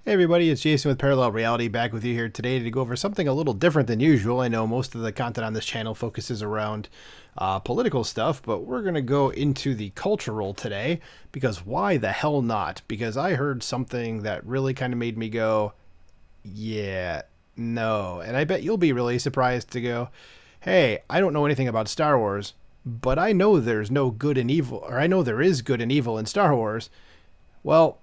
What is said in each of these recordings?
Hey everybody, it's Jason with Parallel Reality back with you here today to go over something a little different than usual. I know most of the content on this channel focuses around political stuff, but we're going to go into the cultural today because why the hell not? Because I heard something that really kind of made me go, yeah, no. And I bet you'll be really surprised to go, hey, I don't know anything about Star Wars, but I know there's no good and evil, or I know there is good and evil in Star Wars. Well,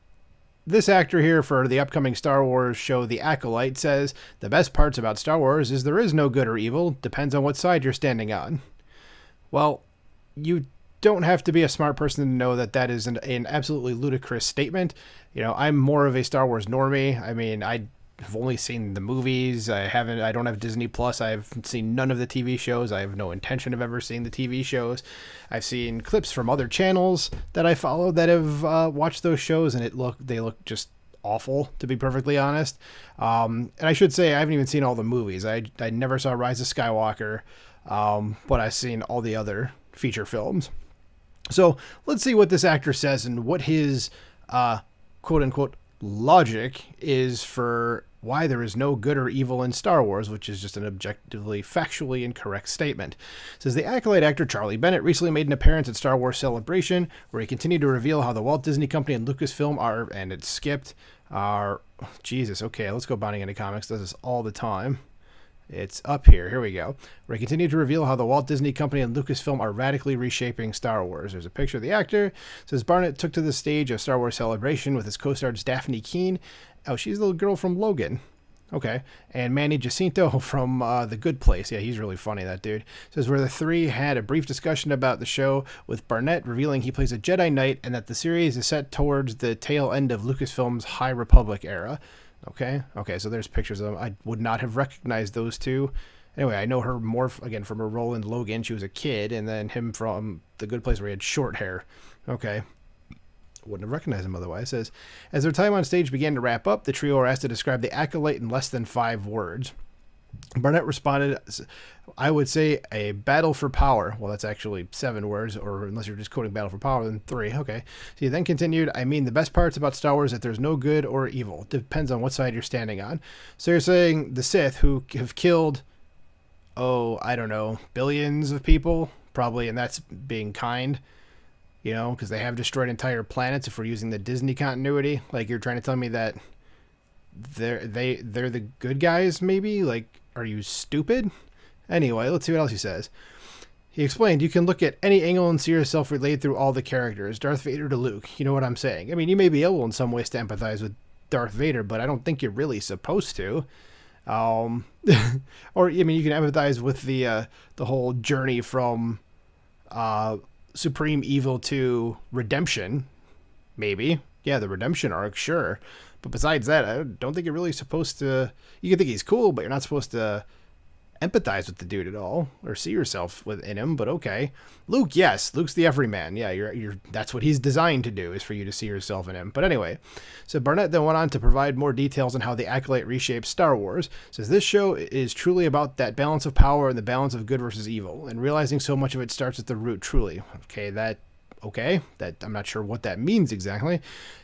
this actor here for the upcoming Star Wars show The Acolyte says, the best parts about Star Wars is there is no good or evil, depends on what side you're standing on. Well, you don't have to be a smart person to know that that is an absolutely ludicrous statement. You know, I'm more of a Star Wars normie. I mean, I've only seen the movies. I don't have Disney Plus. I've seen none of the TV shows. I have no intention of ever seeing the TV shows. I've seen clips from other channels that I follow that have watched those shows, and they look just awful, to be perfectly honest. And I should say I haven't even seen all the movies. I never saw Rise of Skywalker, but I've seen all the other feature films. So let's see what this actor says and what his quote unquote logic is for why there is no good or evil in Star Wars, which is just an objectively, factually incorrect statement. It says the Acolyte actor Charlie Bennett recently made an appearance at Star Wars Celebration, where he continued to reveal how the Walt Disney Company and Lucasfilm are, and it skipped, Jesus, okay, let's go Bounding Into Comics, does this all the time. It's up here. Here we go. Where he continued to reveal how the Walt Disney Company and Lucasfilm are radically reshaping Star Wars. There's a picture of the actor. It says Barnett took to the stage of Star Wars Celebration with his co-stars Daphne Keane. Oh, she's the little girl from Logan. Okay. And Manny Jacinto from The Good Place. Yeah, he's really funny, that dude. It says where the three had a brief discussion about the show, with Barnett revealing he plays a Jedi Knight and that the series is set towards the tail end of Lucasfilm's High Republic era. Okay, so there's pictures of them. I would not have recognized those two. Anyway, I know her more, again, from her role in Logan. She was a kid, and then him from The Good Place where he had short hair. Okay. Wouldn't have recognized him otherwise. It says, as their time on stage began to wrap up, the trio were asked to describe the Acolyte in less than 5 words. Barnett responded, I would say a battle for power. Well, that's actually 7 words, or unless you're just quoting battle for power, then 3. Okay. So he then continued, I mean, the best parts about Star Wars is that there's no good or evil. Depends on what side you're standing on. So you're saying the Sith, who have killed, I don't know, billions of people, probably, and that's being kind, you know, because they have destroyed entire planets if we're using the Disney continuity. Like, you're trying to tell me that they're the good guys, maybe? Like, are you stupid? Anyway, let's see what else he says. He explained, you can look at any angle and see yourself relayed through all the characters, Darth Vader to Luke. You know what I'm saying? I mean, you may be able in some ways to empathize with Darth Vader, but I don't think you're really supposed to. Or, I mean, you can empathize with the whole journey from supreme evil to redemption, maybe. Yeah, the redemption arc, sure. But besides that, I don't think you're really supposed to... You can think he's cool, but you're not supposed to empathize with the dude at all, or see yourself within him, but okay. Luke, yes. Luke's the everyman. Yeah, you're that's what he's designed to do, is for you to see yourself in him. But anyway, so Barnett then went on to provide more details on how the Acolyte reshapes Star Wars. Says this show is truly about that balance of power and the balance of good versus evil, and realizing so much of it starts at the root, truly. Okay, that I'm not sure what that means exactly.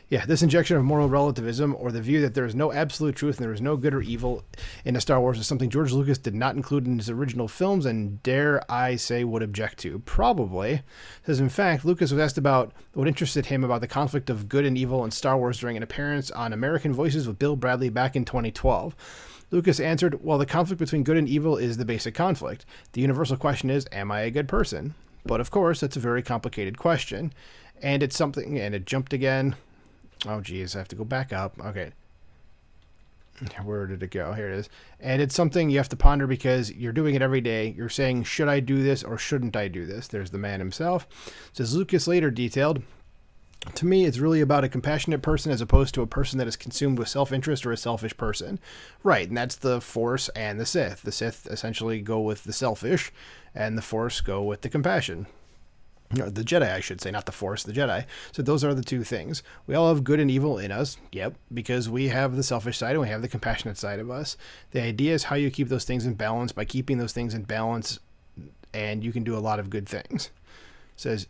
Yeah, this injection of moral relativism, or the view that there is no absolute truth and there is no good or evil in a Star Wars, is something George Lucas did not include in his original films and, dare I say, would object to. Probably. It says, in fact, Lucas was asked about what interested him about the conflict of good and evil in Star Wars during an appearance on American Voices with Bill Bradley back in 2012. Lucas answered, well, the conflict between good and evil is the basic conflict. The universal question is, am I a good person? But of course, that's a very complicated question. And it's something, and it jumped again. Oh, geez, I have to go back up. Okay. Where did it go? Here it is. And it's something you have to ponder because you're doing it every day. You're saying, should I do this or shouldn't I do this? There's the man himself. Says Lucas later detailed, to me, it's really about a compassionate person as opposed to a person that is consumed with self-interest or a selfish person. Right, and that's the Force and the Sith. The Sith essentially go with the selfish, and the Force go with the compassion. No, the Jedi, I should say, not the Force, the Jedi. So those are the two things. We all have good and evil in us, yep, because we have the selfish side and we have the compassionate side of us. The idea is how you keep those things in balance. By keeping those things in balance, and you can do a lot of good things. It says,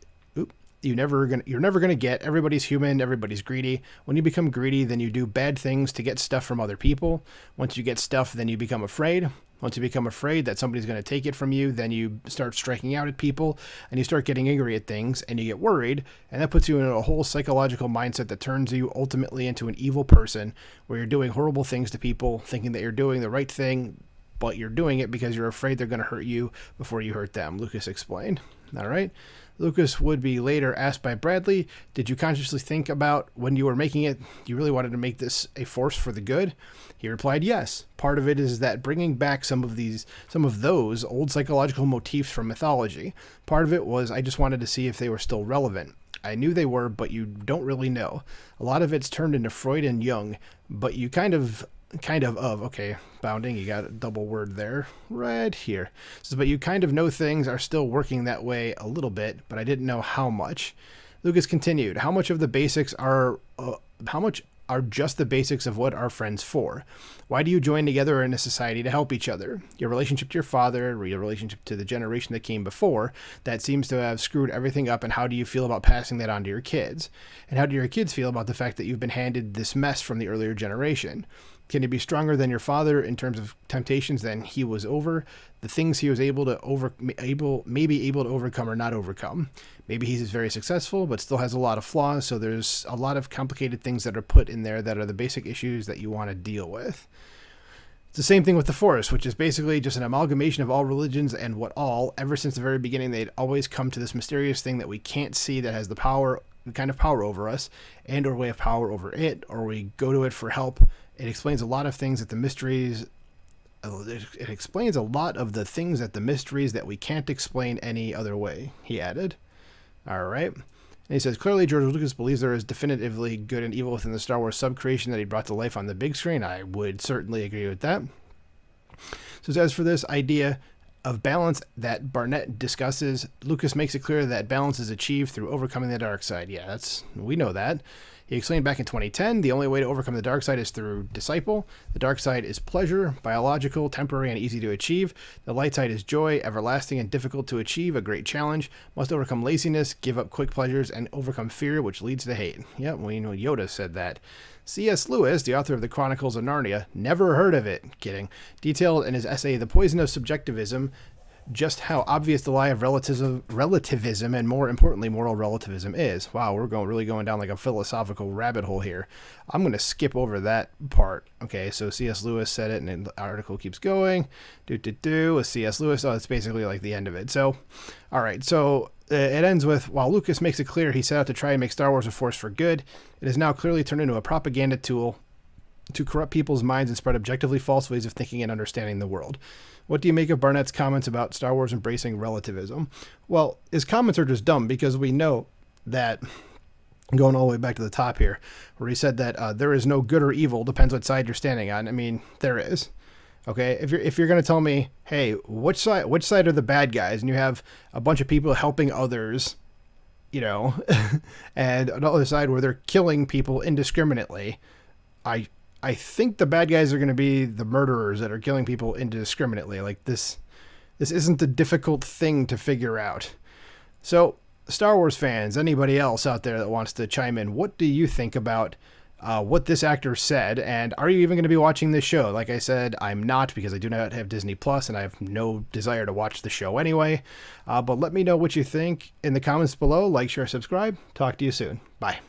you're never gonna get. Everybody's human, everybody's greedy. When you become greedy, then you do bad things to get stuff from other people. Once you get stuff, then you become afraid. Once you become afraid that somebody's going to take it from you, then you start striking out at people, and you start getting angry at things, and you get worried, and that puts you in a whole psychological mindset that turns you ultimately into an evil person, where you're doing horrible things to people, thinking that you're doing the right thing, but you're doing it because you're afraid they're going to hurt you before you hurt them, Lucas explained. All right. Lucas would be later asked by Bradley, did you consciously think about when you were making it, you really wanted to make this a force for the good? He replied, yes. Part of it is that bringing back some of those old psychological motifs from mythology. Part of it was I just wanted to see if they were still relevant. I knew they were, but you don't really know. A lot of it's turned into Freud and Jung, but you kind of, okay, bounding, you got a double word there, right here. So, but you kind of know things are still working that way a little bit, but I didn't know how much. Lucas continued, how much are just the basics of what are friends for? Why do you join together in a society to help each other? Your relationship to your father, your relationship to the generation that came before, that seems to have screwed everything up, and how do you feel about passing that on to your kids? And how do your kids feel about the fact that you've been handed this mess from the earlier generation? Can you be stronger than your father in terms of temptations than he was over? The things he was able to overcome or not overcome. Maybe he's very successful, but still has a lot of flaws. So there's a lot of complicated things that are put in there that are the basic issues that you want to deal with. It's the same thing with the Force, which is basically just an amalgamation of all religions and ever since the very beginning, they'd always come to this mysterious thing that we can't see that has the kind of power over us, and or we have power over it, or we go to it for help. It explains a lot of things that the mysteries the mysteries that we can't explain any other way, he added. All right. And he says, clearly George Lucas believes there is definitively good and evil within the Star Wars subcreation that he brought to life on the big screen. I would certainly agree with that. So as for this idea of balance that Barnett discusses, Lucas makes it clear that balance is achieved through overcoming the dark side. Yeah, we know that. He explained back in 2010, the only way to overcome the dark side is through disciple. The dark side is pleasure, biological, temporary, and easy to achieve. The light side is joy, everlasting and difficult to achieve, a great challenge. Must overcome laziness, give up quick pleasures, and overcome fear, which leads to hate. Yep, well, Yoda said that. C.S. Lewis, the author of the Chronicles of Narnia, never heard of it, kidding, detailed in his essay The Poison of Subjectivism just how obvious the lie of relativism and, more importantly, moral relativism is. Wow, we're really going down like a philosophical rabbit hole here. I'm going to skip over that part. Okay, so C.S. Lewis said it, and the article keeps going. With C.S. Lewis. Oh, it's basically like the end of it. So, all right, so it ends with, while Lucas makes it clear he set out to try and make Star Wars a force for good, it has now clearly turned into a propaganda tool to corrupt people's minds and spread objectively false ways of thinking and understanding the world. What do you make of Barnett's comments about Star Wars embracing relativism? Well, his comments are just dumb because we know that, going all the way back to the top here, where he said that there is no good or evil, depends what side you're standing on. I mean, there is. Okay, if you're going to tell me, hey, which side are the bad guys, and you have a bunch of people helping others, and another side where they're killing people indiscriminately, I think the bad guys are going to be the murderers that are killing people indiscriminately. Like this isn't a difficult thing to figure out. So, Star Wars fans, anybody else out there that wants to chime in, what do you think about what this actor said? And are you even going to be watching this show? Like I said, I'm not, because I do not have Disney Plus, and I have no desire to watch the show anyway. But let me know what you think in the comments below. Like, share, subscribe. Talk to you soon. Bye.